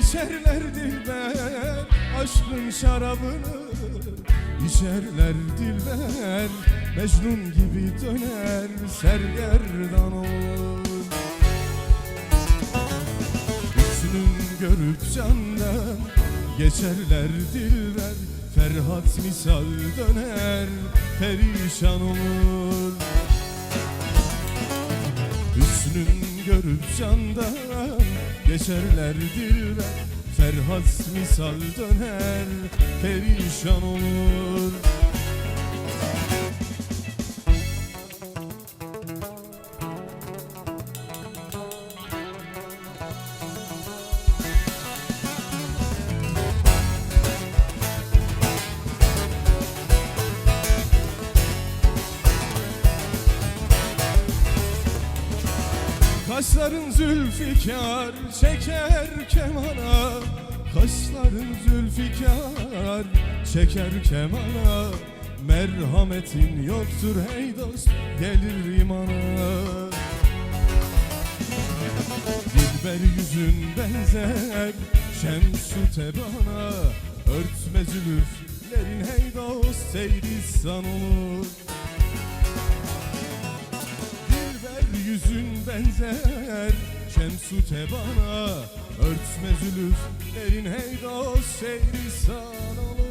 İçerler dilber aşkın şarabını, İçerler dilber Mecnun gibi döner, sergerdan olur. Hüsnün görüp candan geçerler dilber, Ferhat misal döner, perişan olur. Hüsnün görüp candan geçerler dilber, Ferhat misal döner, perişan olur. Kaşların zülfikar çeker kemana, Kaşların zülfikar çeker kemana, merhametin yoktur hey dost, gelir imana. Dilber yüzün benzer şems-ü tebana, örtme zülüflerin hey dost, seyristan olur. Yüzün benzer şems-u tebana, örtme zülüflerin hey dost, seyristan olur.